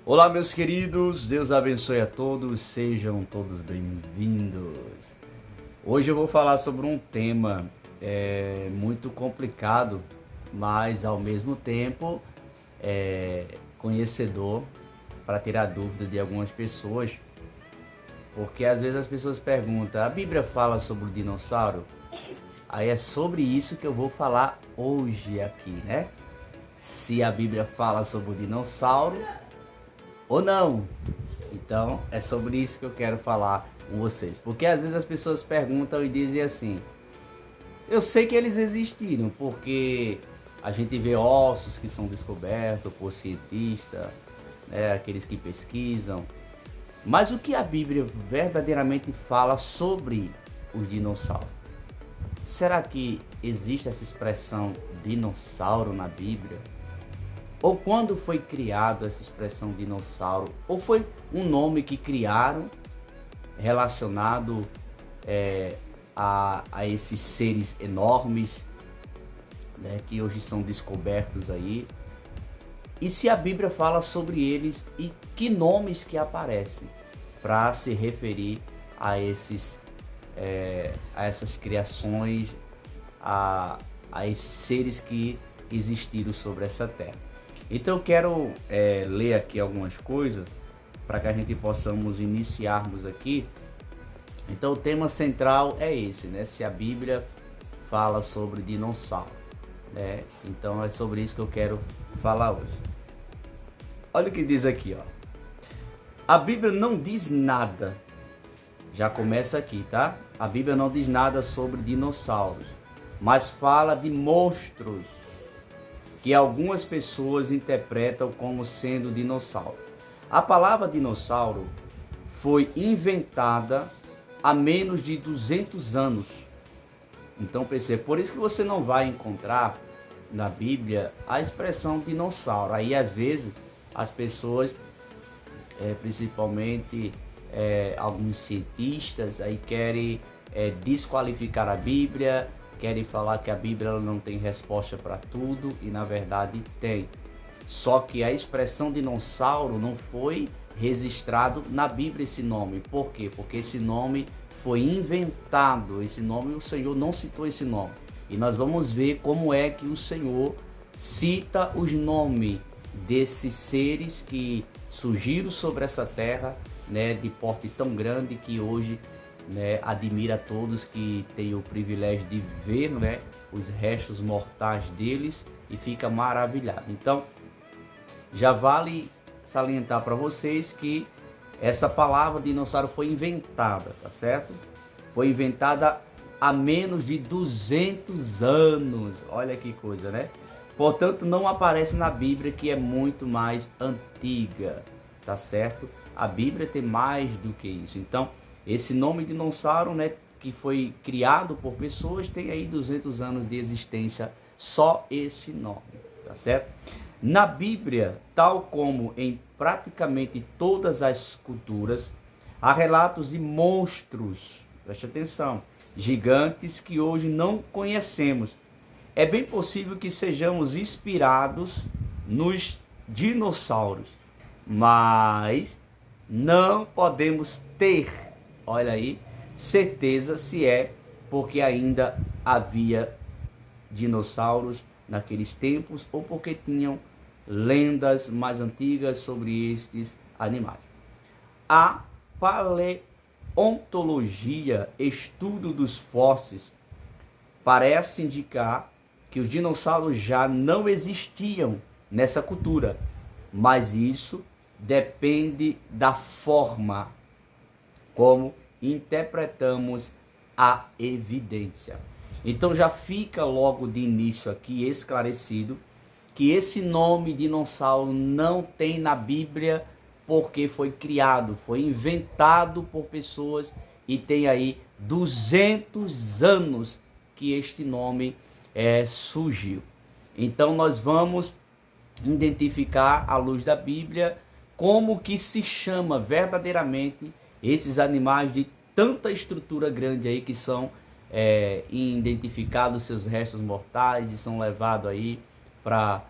Olá, meus queridos, Deus abençoe a todos, sejam todos bem-vindos. Hoje eu vou falar sobre um tema muito complicado, mas ao mesmo tempo conhecedor para tirar dúvida de algumas pessoas, porque às vezes as pessoas perguntam: a Bíblia fala sobre o dinossauro? Aí é sobre isso que eu vou falar hoje aqui, né? Se a Bíblia fala sobre o dinossauro ou não. Então é sobre isso que eu quero falar com vocês, porque às vezes as pessoas perguntam e dizem assim: eu sei que eles existiram porque a gente vê ossos que são descobertos por cientistas, né, aqueles que pesquisam, mas o que a Bíblia verdadeiramente fala sobre os dinossauros? Será que existe essa expressão dinossauro na Bíblia? Ou quando foi criado essa expressão dinossauro? Ou foi um nome que criaram relacionado a esses seres enormes, né, que hoje são descobertos aí? E se a Bíblia fala sobre eles e que nomes que aparecem para se referir a essas criações, a esses seres que existiram sobre essa terra? Então eu quero ler aqui algumas coisas para que a gente possamos iniciarmos aqui. Então o tema central é esse, né? Se a Bíblia fala sobre dinossauro, né? Então é sobre isso que eu quero falar hoje. Olha o que diz aqui, ó. A Bíblia não diz nada. Já começa aqui, tá? A Bíblia não diz nada sobre dinossauros, mas fala de monstros que algumas pessoas interpretam como sendo dinossauro. A palavra dinossauro foi inventada há menos de 200 anos. Então perceba, por isso que você não vai encontrar na Bíblia a expressão dinossauro. Aí às vezes as pessoas, principalmente alguns cientistas, aí querem desqualificar a Bíblia, querem falar que a Bíblia ela não tem resposta para tudo, e na verdade tem. Só que a expressão dinossauro não foi registrado na Bíblia esse nome. Por quê? Porque esse nome foi inventado, esse nome o Senhor não citou esse nome. E nós vamos ver como é que o Senhor cita os nomes desses seres que surgiram sobre essa terra, né, de porte tão grande que hoje, né, admira a todos que têm o privilégio de ver, né, os restos mortais deles e fica maravilhado. Então, já vale salientar para vocês que essa palavra dinossauro foi inventada, tá certo? Foi inventada há menos de 200 anos. Olha que coisa, né? Portanto, não aparece na Bíblia, que é muito mais antiga, tá certo? A Bíblia tem mais do que isso. Então, esse nome dinossauro, né, que foi criado por pessoas, tem aí 200 anos de existência, só esse nome, tá certo? Na Bíblia, tal como em praticamente todas as culturas, há relatos de monstros, preste atenção, gigantes que hoje não conhecemos. É bem possível que sejamos inspirados nos dinossauros, mas não podemos ter, olha aí, certeza se é porque ainda havia dinossauros naqueles tempos ou porque tinham lendas mais antigas sobre estes animais. A paleontologia, estudo dos fósseis, parece indicar que os dinossauros já não existiam nessa cultura, mas isso depende da forma como interpretamos a evidência. Então já fica logo de início aqui esclarecido que esse nome dinossauro não tem na Bíblia, porque foi criado, foi inventado por pessoas e tem aí 200 anos que este nome surgiu. Então nós vamos identificar à luz da Bíblia como que se chama verdadeiramente esses animais de tanta estrutura grande aí que são identificados seus restos mortais e são levados aí para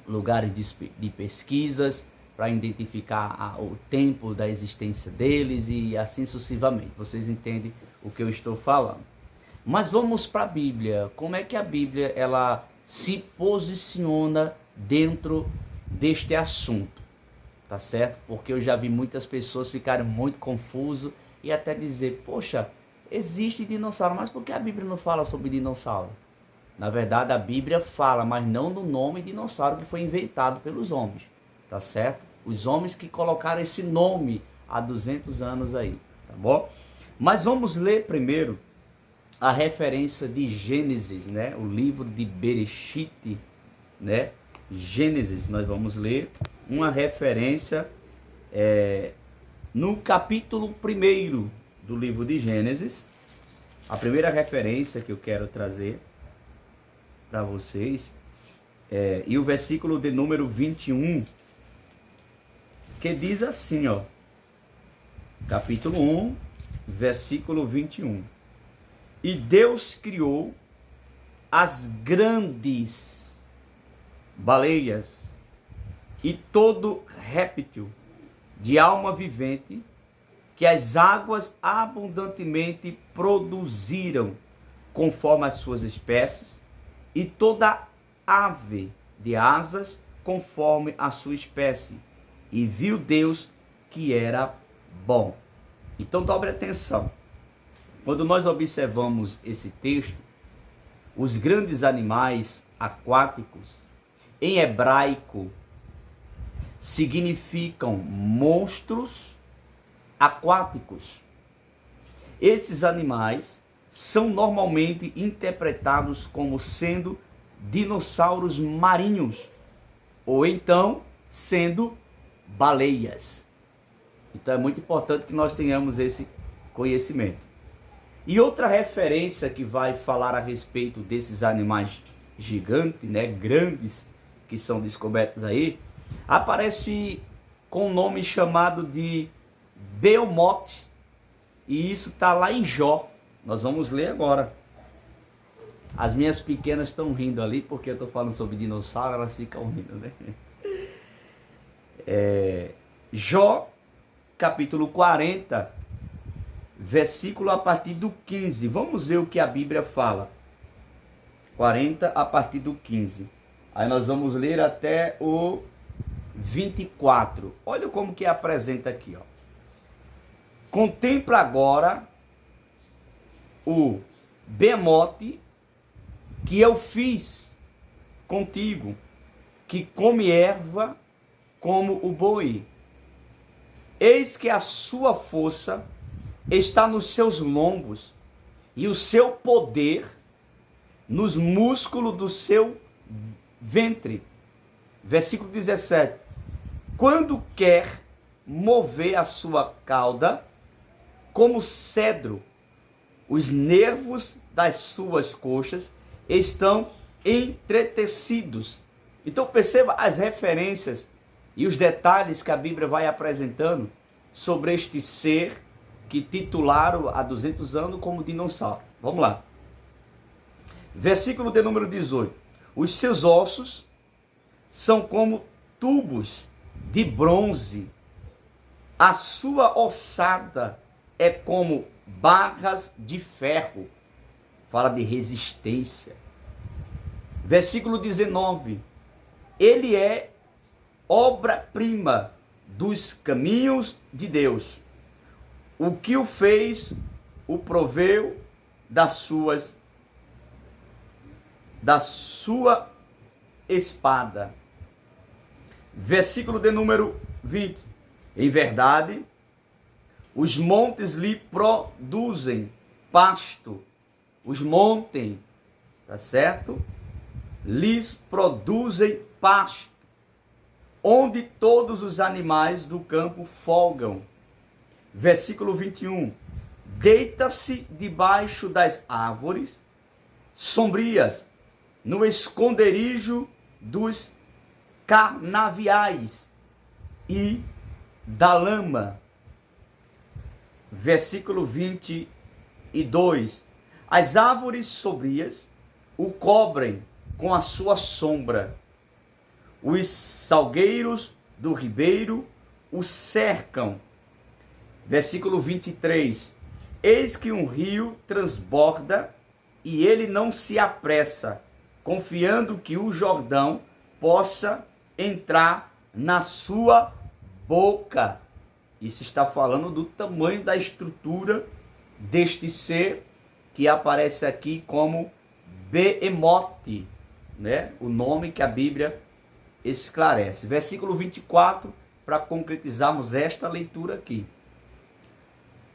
lugares de pesquisas para identificar o tempo da existência deles e assim sucessivamente. Vocês entendem o que eu estou falando. Mas vamos para a Bíblia. Como é que a Bíblia ela se posiciona dentro deste assunto? Tá certo? Porque eu já vi muitas pessoas ficarem muito confusas e até dizer, poxa, existe dinossauro, mas por que a Bíblia não fala sobre dinossauro? Na verdade, a Bíblia fala, mas não no nome dinossauro que foi inventado pelos homens, tá certo? Os homens que colocaram esse nome há 200 anos aí, tá bom? Mas vamos ler primeiro a referência de Gênesis, né? O livro de Bereshit, né? Gênesis, nós vamos ler uma referência no capítulo 1 do livro de Gênesis. A primeira referência que eu quero trazer para vocês e o versículo de número 21, que diz assim, ó, capítulo 1, versículo 21. E Deus criou as grandes baleias e todo réptil de alma vivente que as águas abundantemente produziram conforme as suas espécies, e toda ave de asas conforme a sua espécie. E viu Deus que era bom. Então dobre atenção. Quando nós observamos esse texto, os grandes animais aquáticos, em hebraico, significam monstros aquáticos. Esses animais são normalmente interpretados como sendo dinossauros marinhos, ou então sendo baleias. Então é muito importante que nós tenhamos esse conhecimento. E outra referência que vai falar a respeito desses animais gigantes, né, grandes, que são descobertos aí, aparece com um nome chamado de Behemoth, e isso está lá em Jó. Nós vamos ler agora. As minhas pequenas estão rindo ali, porque eu estou falando sobre dinossauro, elas ficam rindo, né? Jó, capítulo 40, versículo a partir do 15. Vamos ver o que a Bíblia fala. 40 a partir do 15. Aí nós vamos ler até o 24. Olha como que apresenta aqui, ó. Contempla agora o Behemoth que eu fiz contigo, que come erva como o boi. Eis que a sua força está nos seus lombos, e o seu poder nos músculos do seu ventre. Versículo 17. Quando quer mover a sua cauda, como cedro, os nervos das suas coxas estão entretecidos. Então perceba as referências e os detalhes que a Bíblia vai apresentando sobre este ser que titularam há 200 anos como dinossauro. Vamos lá. Versículo de número 18. Os seus ossos são como tubos de bronze. A sua ossada é como barras de ferro. Fala de resistência. Versículo 19. Ele é obra-prima dos caminhos de Deus. O que o fez, o proveu da sua espada. Versículo de número 20. Em verdade, os montes lhe produzem pasto. Os montes, tá certo? Lhes produzem pasto, onde todos os animais do campo folgam. Versículo 21. Deita-se debaixo das árvores sombrias, no esconderijo dos carnaviais e da lama. Versículo 22. As árvores sombrias o cobrem com a sua sombra. Os salgueiros do ribeiro o cercam. Versículo 23. Eis que um rio transborda e ele não se apressa, confiando que o Jordão possa entrar na sua boca. Isso está falando do tamanho da estrutura deste ser que aparece aqui como Beemote, né? O nome que a Bíblia esclarece. Versículo 24, para concretizarmos esta leitura aqui.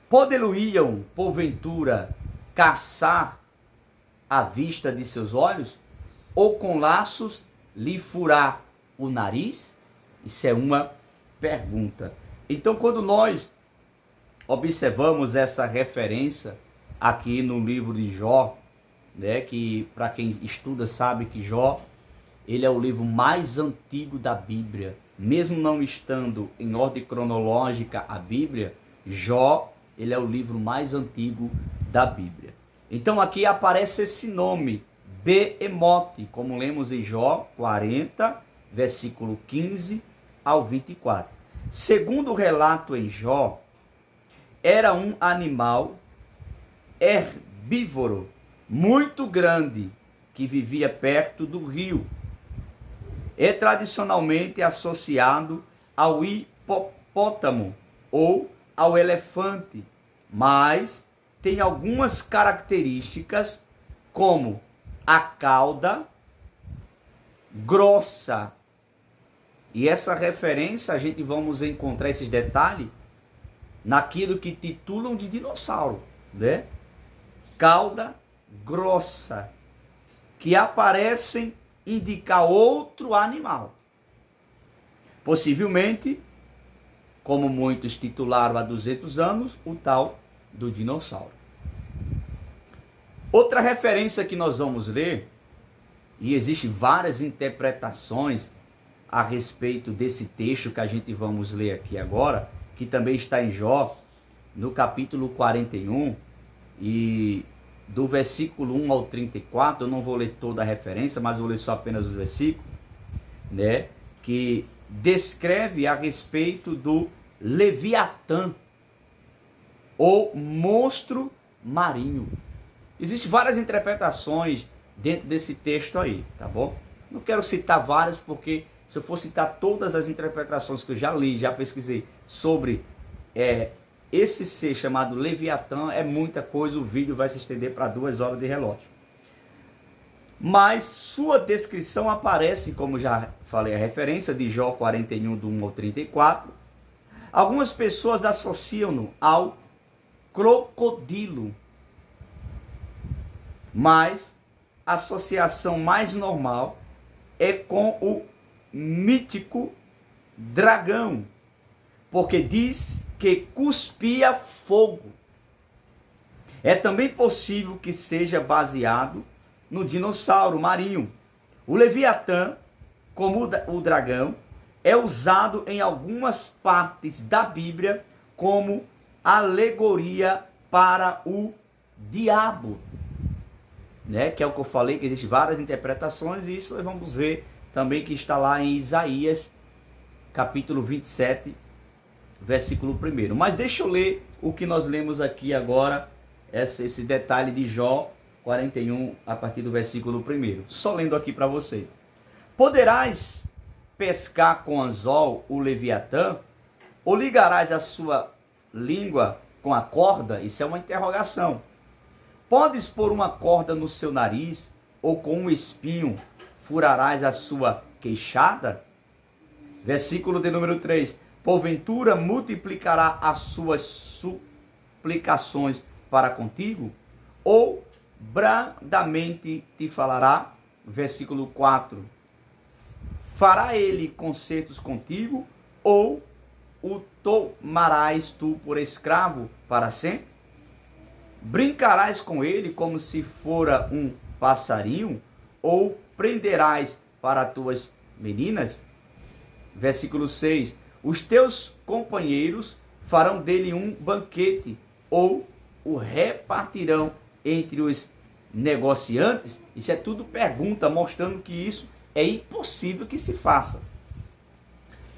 Poderiam, porventura, caçar à vista de seus olhos? Ou com laços lhe furar o nariz? Isso é uma pergunta. Então, quando nós observamos essa referência aqui no livro de Jó, né, que para quem estuda sabe que Jó, ele é o livro mais antigo da Bíblia. Mesmo não estando em ordem cronológica a Bíblia, Jó, ele é o livro mais antigo da Bíblia. Então aqui aparece esse nome, Beemote, como lemos em Jó 40, versículo 15 ao 24. Segundo o relato em Jó, era um animal herbívoro muito grande que vivia perto do rio. É tradicionalmente associado ao hipopótamo ou ao elefante, mas tem algumas características como a cauda grossa. E essa referência a gente vamos encontrar esses detalhes naquilo que titulam de dinossauro, né? Cauda grossa, que aparecem indicar outro animal. Possivelmente, como muitos titularam há 200 anos, o tal do dinossauro. Outra referência que nós vamos ler, e existem várias interpretações a respeito desse texto que a gente vamos ler aqui agora, que também está em Jó, no capítulo 41, e do versículo 1 ao 34, eu não vou ler toda a referência, mas vou ler só apenas os versículos, né, que descreve a respeito do Leviatã, ou monstro marinho. Existem várias interpretações dentro desse texto aí, tá bom? Não quero citar várias, porque se eu for citar todas as interpretações que eu já li, já pesquisei sobre esse ser chamado Leviatã, é muita coisa, o vídeo vai se estender para 2 horas de relógio. Mas sua descrição aparece, como já falei, a referência de Jó 41, do 1 ao 34. Algumas pessoas associam-no ao crocodilo, mas a associação mais normal é com o mítico dragão, porque diz que cuspia fogo. É também possível que seja baseado no dinossauro marinho. O Leviatã, como o dragão, é usado em algumas partes da Bíblia como alegoria para o diabo, né? Que é o que eu falei, que existem várias interpretações, e isso nós vamos ver também que está lá em Isaías, capítulo 27, versículo 1. Mas deixa eu ler o que nós lemos aqui agora, esse detalhe de Jó 41, a partir do versículo 1. Só lendo aqui para você. Poderás pescar com anzol o Leviatã? Ou ligarás a sua língua com a corda? Isso é uma interrogação. Podes pôr uma corda no seu nariz, ou com um espinho furarás a sua queixada? Versículo de número 3. Porventura multiplicará as suas suplicações para contigo? Ou brandamente te falará? Versículo 4. Fará ele concertos contigo? Ou o tomarás tu por escravo para sempre? Brincarás com ele como se fora um passarinho? Ou prenderás para tuas meninas? Versículo 6. Os teus companheiros farão dele um banquete, ou o repartirão entre os negociantes? Isso é tudo pergunta, mostrando que isso é impossível que se faça.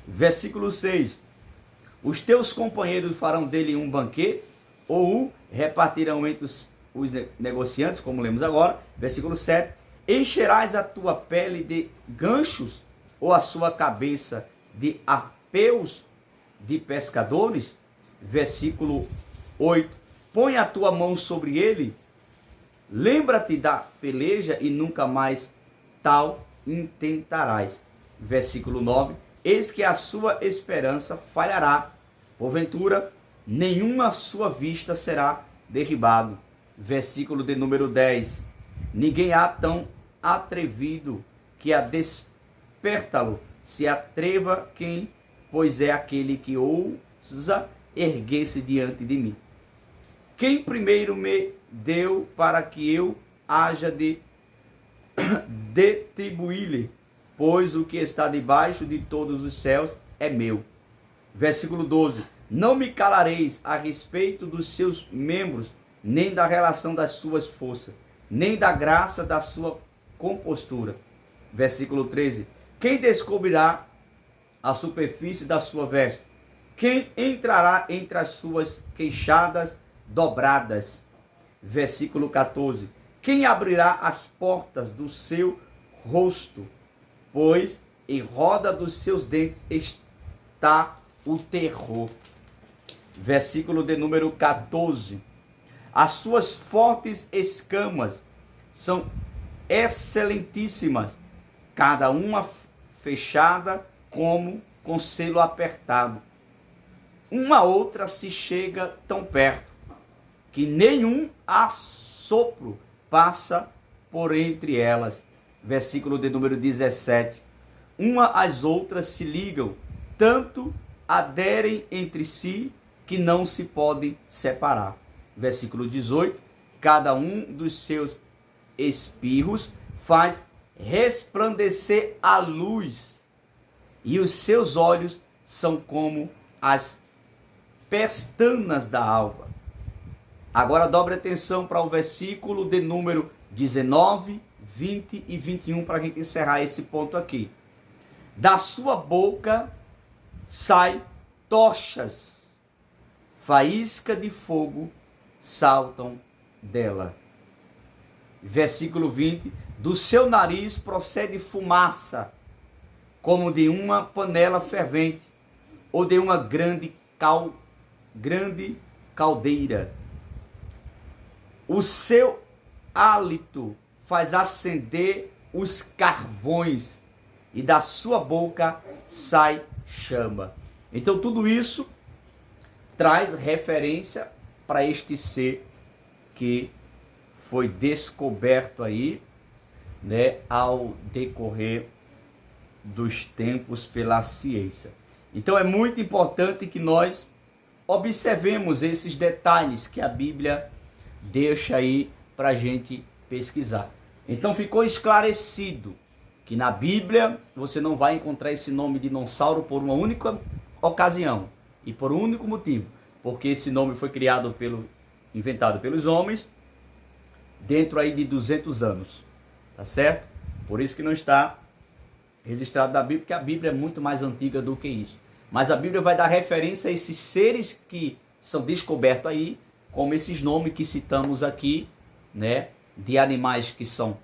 Versículo 6. Os teus companheiros farão dele um banquete, ou o repartirão entre os negociantes, como lemos agora. Versículo 7. Encherás a tua pele de ganchos, ou a sua cabeça de arpeus de pescadores. Versículo 8. Põe a tua mão sobre ele, lembra-te da peleja e nunca mais tal intentarás. Versículo 9. Eis que a sua esperança falhará, porventura nenhuma sua vista será derribado. Versículo de número 10. Ninguém há tão atrevido que a despertá-lo se atreva quem, pois é aquele que ousa erguer-se diante de mim. Quem primeiro me deu para que eu haja de retribuir-lhe, pois o que está debaixo de todos os céus é meu. Versículo 12. Não me calareis a respeito dos seus membros, nem da relação das suas forças, nem da graça da sua compostura. Versículo 13. Quem descobrirá a superfície da sua veste? Quem entrará entre as suas queixadas dobradas? Versículo 14. Quem abrirá as portas do seu rosto? Pois em roda dos seus dentes está o terror. Versículo de número 14. As suas fortes escamas são excelentíssimas, cada uma fechada como com selo apertado. Uma outra se chega tão perto que nenhum assopro passa por entre elas. Versículo de número 17. Uma às outras se ligam, tanto aderem entre si que não se podem separar. Versículo 18. Cada um dos seus espirros faz resplandecer a luz, e os seus olhos são como as pestanas da alva. Agora dobre atenção para o versículo de número 19, 20 e 21 para a gente encerrar esse ponto aqui. Da sua boca sai tochas, faísca de fogo saltam dela. Versículo 20. Do seu nariz procede fumaça, como de uma panela fervente, ou de uma grande caldeira. O seu hálito faz acender os carvões, e da sua boca sai chama. Então tudo isso traz referência para este ser que foi descoberto aí, né, ao decorrer dos tempos pela ciência. Então é muito importante que nós observemos esses detalhes que a Bíblia deixa aí para a gente pesquisar. Então ficou esclarecido que na Bíblia você não vai encontrar esse nome dinossauro por uma única ocasião e por um único motivo, porque esse nome foi inventado pelos homens dentro aí de 200 anos, tá certo? Por isso que não está registrado na Bíblia, porque a Bíblia é muito mais antiga do que isso. Mas a Bíblia vai dar referência a esses seres que são descobertos aí, como esses nomes que citamos aqui, né, de animais que são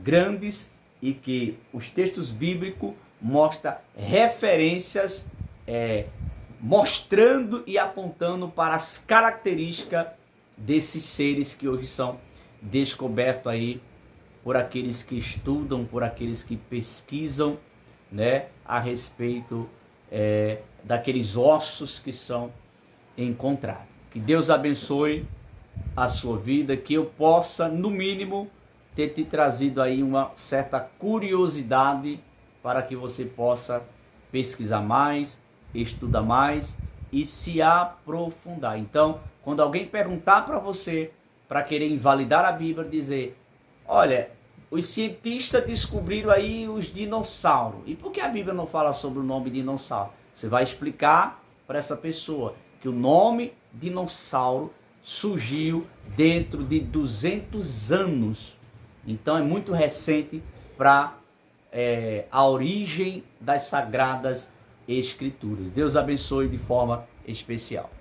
grandes e que os textos bíblicos mostram referências, mostrando e apontando para as características desses seres que hoje são descobertos aí por aqueles que estudam, por aqueles que pesquisam, né, a respeito daqueles ossos que são encontrados. Que Deus abençoe a sua vida, que eu possa, no mínimo, ter te trazido aí uma certa curiosidade para que você possa pesquisar mais, estudar mais e se aprofundar. Então, quando alguém perguntar para você, para querer invalidar a Bíblia, dizer, olha, os cientistas descobriram aí os dinossauros. E por que a Bíblia não fala sobre o nome dinossauro? Você vai explicar para essa pessoa que o nome dinossauro surgiu dentro de 200 anos. Então é muito recente para a origem das sagradas Escrituras. Deus abençoe de forma especial.